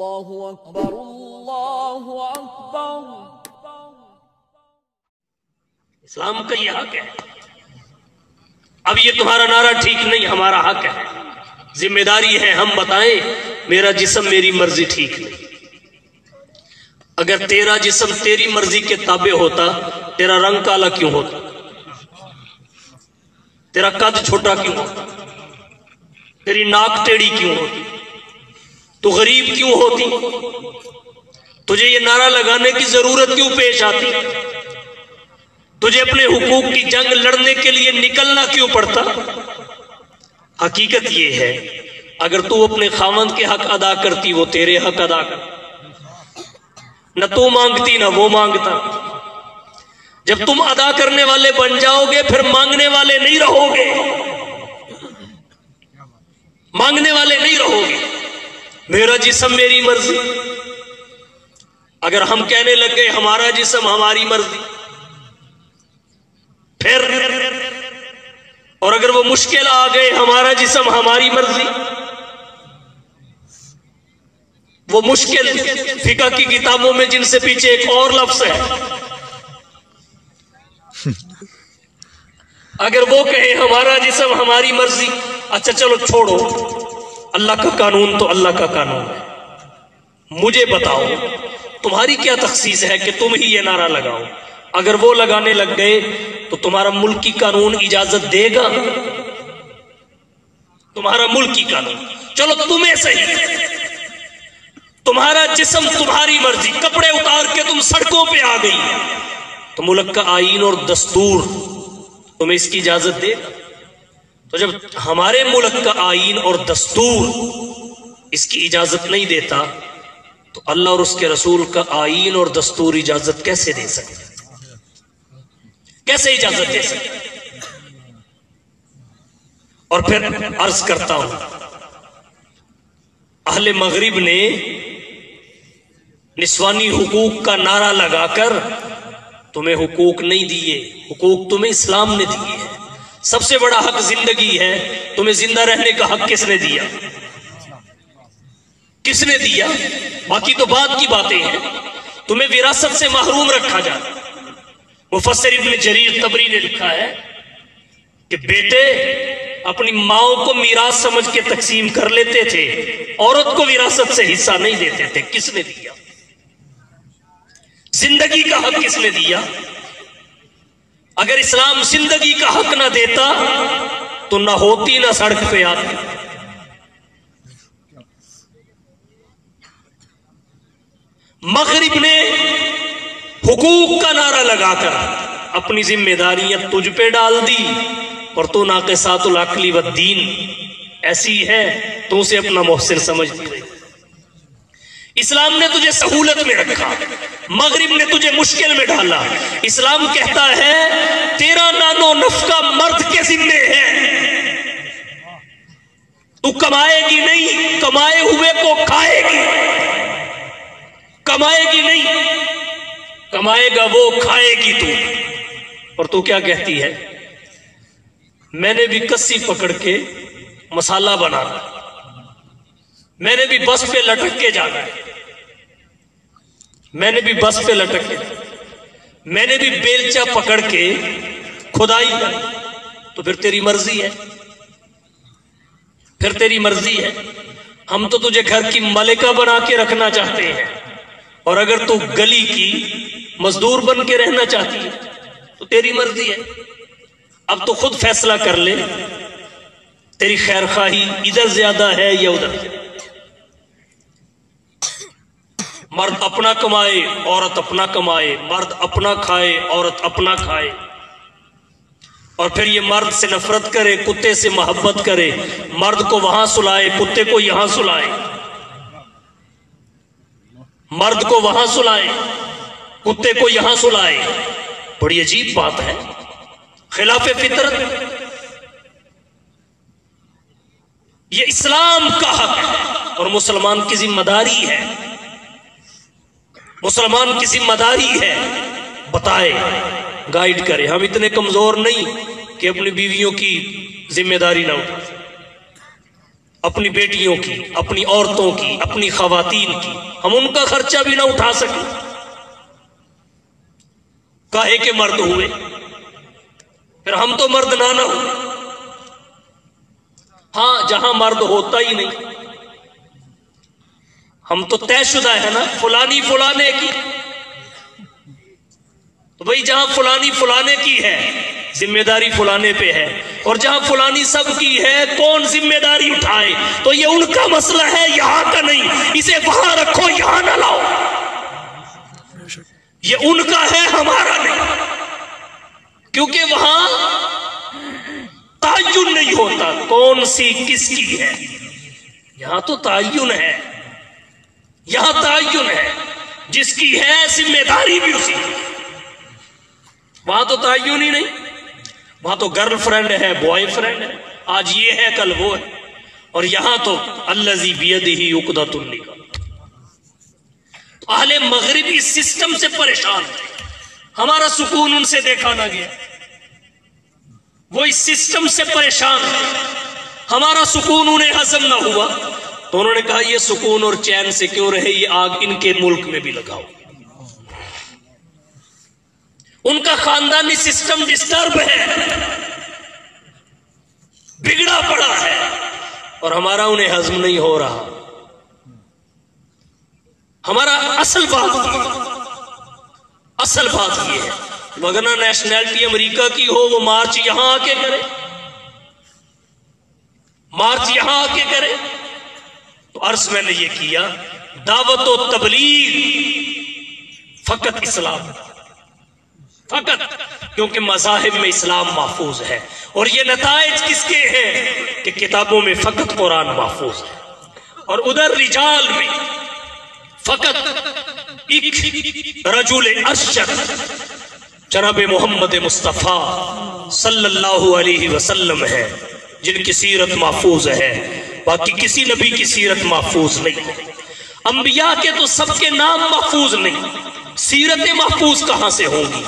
اللہ اکبر اللہ اکبر۔ اسلام کا یہ حق ہے۔ اب یہ تمہارا نعرہ ٹھیک نہیں، ہمارا حق ہے، ذمہ داری ہے ہم بتائیں میرا جسم میری مرضی ٹھیک نہیں۔ اگر تیرا جسم تیری مرضی کے تابع ہوتا، تیرا رنگ کالا کیوں ہوتا؟ تیرا قد چھوٹا کیوں ہوتا؟ تیری ناک ٹیڑھی کیوں ہوتی؟ تو غریب کیوں ہوتی؟ تجھے یہ نعرہ لگانے کی ضرورت کیوں پیش آتی؟ تجھے اپنے حقوق کی جنگ لڑنے کے لیے نکلنا کیوں پڑتا؟ حقیقت یہ ہے اگر تو اپنے خاوند کے حق ادا کرتی وہ تیرے حق ادا کرتا، نہ تو مانگتی نہ وہ مانگتا۔ جب تم ادا کرنے والے بن جاؤ گے پھر مانگنے والے نہیں رہو گے، مانگنے والے نہیں رہو گے۔ میرا جسم میری مرضی، اگر ہم کہنے لگ گئے ہمارا جسم ہماری مرضی، پھر اور اگر وہ مشکل آ گئے ہمارا جسم ہماری مرضی، وہ مشکل فقہ کی کتابوں میں جن سے پیچھے ایک اور لفظ ہے، اگر وہ کہے ہمارا جسم ہماری مرضی، اچھا چلو چھوڑو، اللہ کا قانون تو اللہ کا قانون ہے، مجھے بتاؤ تمہاری کیا تخصیص ہے کہ تم ہی یہ نعرہ لگاؤ؟ اگر وہ لگانے لگ گئے تو تمہارا ملکی قانون اجازت دے گا؟ تمہارا ملکی قانون، چلو تمہیں صحیح، تمہارا جسم تمہاری مرضی، کپڑے اتار کے تم سڑکوں پہ آ گئی، تو ملک کا آئین اور دستور تمہیں اس کی اجازت دے گا؟ تو جب ہمارے ملک کا آئین اور دستور اس کی اجازت نہیں دیتا تو اللہ اور اس کے رسول کا آئین اور دستور اجازت کیسے دے سکتے؟ کیسے اجازت دے سکتے؟ اور پھر عرض کرتا ہوں، اہل مغرب نے نسوانی حقوق کا نعرہ لگا کر تمہیں حقوق نہیں دیے، حقوق تمہیں اسلام نے دیے ہیں۔ سب سے بڑا حق زندگی ہے، تمہیں زندہ رہنے کا حق کس نے دیا؟ کس نے دیا؟ باقی تو بعد کی باتیں ہیں، تمہیں وراثت سے محروم رکھا جاتا۔ مفسر ابن جریر طبری نے لکھا ہے کہ بیٹے اپنی ماؤں کو میراث سمجھ کے تقسیم کر لیتے تھے، عورت کو وراثت سے حصہ نہیں دیتے تھے۔ کس نے دیا؟ زندگی کا حق کس نے دیا؟ اگر اسلام زندگی کا حق نہ دیتا تو نہ ہوتی نہ سڑک پہ آتی۔ مغرب نے حقوق کا نعرہ لگا کر اپنی ذمہ داریاں تجھ پہ ڈال دی، اور تو ناقصات العقل والدین ایسی ہے تو اسے اپنا محسن سمجھتی رہی۔ اسلام نے تجھے سہولت میں رکھا، مغرب نے تجھے مشکل میں ڈالا۔ اسلام کہتا ہے تیرا نان و نفقہ مرد کے ذمے ہے، تو کمائے گی نہیں، کمائے ہوئے کو کھائے گی، کمائے گی نہیں، کمائے گا وہ، کھائے گی تو۔ اور تو کیا کہتی ہے؟ میں نے بھی کسی پکڑ کے مسالہ بنانا، میں نے بھی بس پہ لٹک کے جانا ہے، میں نے بھی بس پہ لٹک کے، میں نے بھی بیلچا پکڑ کے کھدائی کر، تو پھر تیری مرضی ہے، پھر تیری مرضی ہے۔ ہم تو تجھے گھر کی ملکہ بنا کے رکھنا چاہتے ہیں، اور اگر تو گلی کی مزدور بن کے رہنا چاہتی ہے تو تیری مرضی ہے۔ اب تو خود فیصلہ کر لے، تیری خیر خواہی ادھر زیادہ ہے یا ادھر؟ مرد اپنا کمائے، عورت اپنا کمائے، مرد اپنا کھائے، عورت اپنا کھائے، اور پھر یہ مرد سے نفرت کرے، کتے سے محبت کرے، مرد کو وہاں سلائے، کتے کو یہاں سلائے، مرد کو وہاں سلائے، کتے کو یہاں سلائے۔ بڑی عجیب بات ہے، خلاف فطرت۔ یہ اسلام کا حق ہے اور مسلمان کی ذمہ داری ہے، مسلمان کی ذمہ داری ہے بتائے، گائیڈ کرے۔ ہم اتنے کمزور نہیں کہ اپنی بیویوں کی ذمہ داری نہ اٹھائیں، اپنی بیٹیوں کی، اپنی عورتوں کی، اپنی خواتین کی، ہم ان کا خرچہ بھی نہ اٹھا سکیں؟ کاہے کے مرد ہوئے؟ پھر ہم تو مرد نہ ہوئے۔ ہاں جہاں مرد ہوتا ہی نہیں، ہم تو طے شدہ ہے نا، فلانی فلانے کی، تو بھئی جہاں فلانی فلانے کی ہے ذمہ داری فلانے پہ ہے، اور جہاں فلانی سب کی ہے کون ذمہ داری اٹھائے؟ تو یہ ان کا مسئلہ ہے، یہاں کا نہیں، اسے وہاں رکھو، یہاں نہ لاؤ۔ یہ ان کا ہے، ہمارا نہیں، کیونکہ وہاں تعین نہیں ہوتا کون سی کس کی ہے۔ یہاں تو تعین ہے، یہاں تعین ہے، جس کی ہے ذمہ داری بھی اسی کی۔ وہاں تو تعین ہی نہیں، وہاں تو گرل فرینڈ ہے، بوائے فرینڈ ہے، آج یہ ہے کل وہ ہے، اور یہاں تو الذی بیدہ عقدۃ النکاح۔ اہل مغرب اس سسٹم سے پریشان تھے، ہمارا سکون ان سے دیکھا نہ گیا، وہ اس سسٹم سے پریشان تھے، ہمارا سکون انہیں ہضم نہ ہوا، تو انہوں نے کہا یہ سکون اور چین سے کیوں رہے، یہ آگ ان کے ملک میں بھی لگاؤ۔ ان کا خاندانی سسٹم ڈسٹرب ہے، بگڑا پڑا ہے، اور ہمارا انہیں ہضم نہیں ہو رہا۔ ہمارا اصل بات یہ ہے، وگرنہ نیشنلٹی امریکہ کی ہو، وہ مارچ یہاں آ کے کرے، مارچ یہاں آ کے کرے۔ تو عرض میں نے یہ کیا، دعوت و تبلیغ فقط اسلام، فقط، کیونکہ مذاہب میں اسلام محفوظ ہے، اور یہ نتائج کس کے ہیں کہ کتابوں میں فقط قرآن محفوظ ہے، اور ادھر رجال میں فقط ایک رجل ارشد جناب محمد مصطفیٰ صلی اللہ علیہ وسلم ہے، جن کی سیرت محفوظ ہے، باقی کسی نبی کی سیرت محفوظ نہیں ہے۔ انبیاء کے تو سب کے نام محفوظ نہیں، سیرتیں محفوظ کہاں سے ہوں گی؟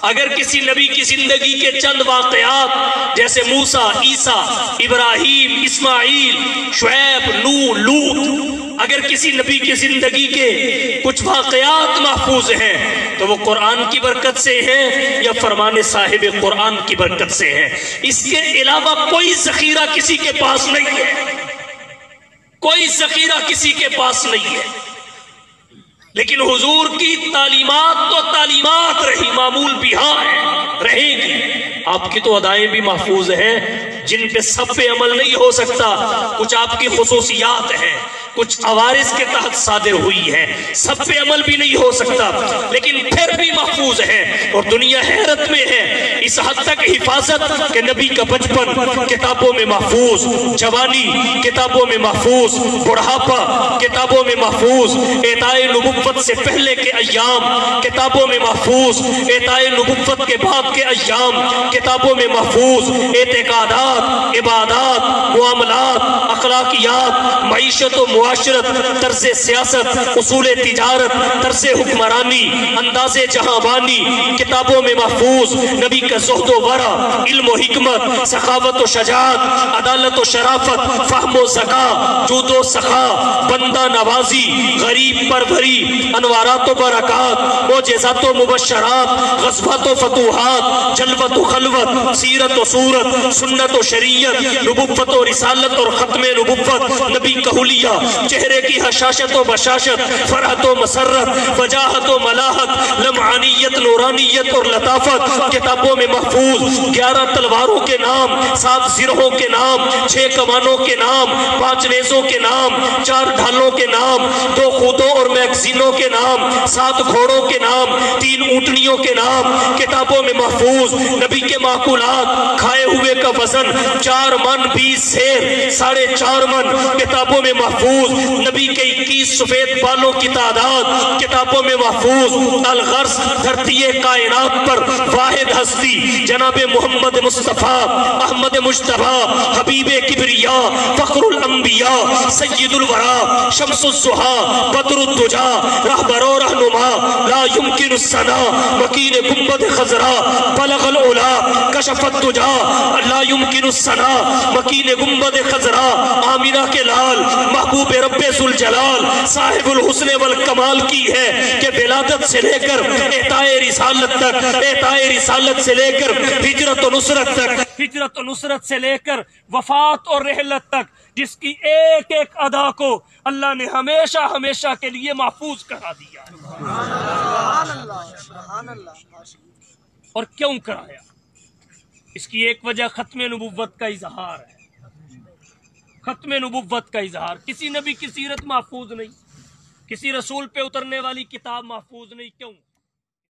اگر کسی نبی کی زندگی کے چند واقعات جیسے موسیٰ، عیسیٰ، ابراہیم، اسماعیل، شعیب، نوح، لوط، اگر کسی نبی کی زندگی کے کچھ واقعات محفوظ ہیں تو وہ قرآن کی برکت سے ہیں یا فرمان صاحب قرآن کی برکت سے ہیں۔ اس کے علاوہ کوئی ذخیرہ کسی کے پاس نہیں ہے، کوئی ذخیرہ کسی کے پاس نہیں ہے۔ لیکن حضور کی تعلیمات تو تعلیمات رہی، معمول بھی ہاں ہے، رہے گی۔ آپ کی تو ادائیں بھی محفوظ ہیں، جن پہ سب پہ عمل نہیں ہو سکتا، کچھ آپ کی خصوصیات ہیں، کچھ عوارض کے تحت صادر ہوئی ہے، سب پہ عمل بھی نہیں ہو سکتا، لیکن پھر بھی محفوظ ہے، اور دنیا حیرت میں ہے۔ اس حد تک حفاظت کہ نبی کا بچپن کتابوں میں محفوظ، جوانی کتابوں میں محفوظ، بڑھاپا کتابوں میں محفوظ، اعطاء نبوت سے پہلے کے ایام کتابوں میں محفوظ، اعطاء نبوت کے بعد کے ایام کتابوں میں محفوظ، اعتقادات، عبادات، معاملات، اخلاقیات، معیشت و معاشرت، طرز سیاست، اصول تجارت، طرز حکمرانی، انداز جہاں بانی کتابوں میں محفوظ، نبی کا زہد و ورع، علم و حکمت، سخاوت و شجاعت، عدالت و شرافت، فہم و ذکا، جود و سخا، بندہ نوازی، غریب پروری، انوارات و برکات، معجزات و مبشرات، غزوات و فتوحات، جلوت و خلوت، سیرت و صورت، سنت و شریعت، نبوت و رسالت اور ختم نبوت، نبی کا حلیہ، چہرے کی حشاشت و بشاشت، فرحت و مسرت، وجاہت و ملاحت، لمعانیت، نورانیت اور لطافت کتابوں میں محفوظ، 11 تلواروں کے نام، 7 زرہوں کے نام، 6 کمانوں کے نام، 5 نیزوں کے نام، 4 ڈھالوں کے نام، 2 خودوں اور میگزینوں کے نام، 7 گھوڑوں کے نام، 3 اونٹنیوں کے نام کتابوں میں محفوظ، نبی کے معقولات، کھائے ہوئے کا وزن 4 من 20 سیر، 4.5 من کتابوں میں محفوظ، نبی کے 21 سفید بالوں کی تعداد کتابوں میں محفوظ، الغرض دھرتی کائنات پر واحد ہستی جناب محمد مصطفیٰ احمد مجتبیٰ حبیب کبریا فخر الانبیاء سید الورا شمس الضحى بدر الدجى رهبر و رہنما لا يمكن السنا مكين گنبد خضرا بلغ العلا كشف الدجى لا يمكن السنا مكين گنبد خضرا آمینہ کے لال محبوب رب ذوالجلال صاحب الحسن والکمال کی ہے کہ ولادت سے لے کر اعطاء رسالت تک، اعطاء رسالت سے لے کر ہجرت و نصرت تک، ہجرت و نصرت سے لے کر وفات اور رحلت تک، جس کی ایک ایک ادا کو اللہ نے ہمیشہ ہمیشہ کے لیے محفوظ کرا دیا۔ اور کیوں کرایا؟ اس کی ایک وجہ ختم نبوت کا اظہار ہے، ختم نبوت کا اظہار۔ کسی نبی کی سیرت محفوظ نہیں، کسی رسول پہ اترنے والی کتاب محفوظ نہیں، کیوں؟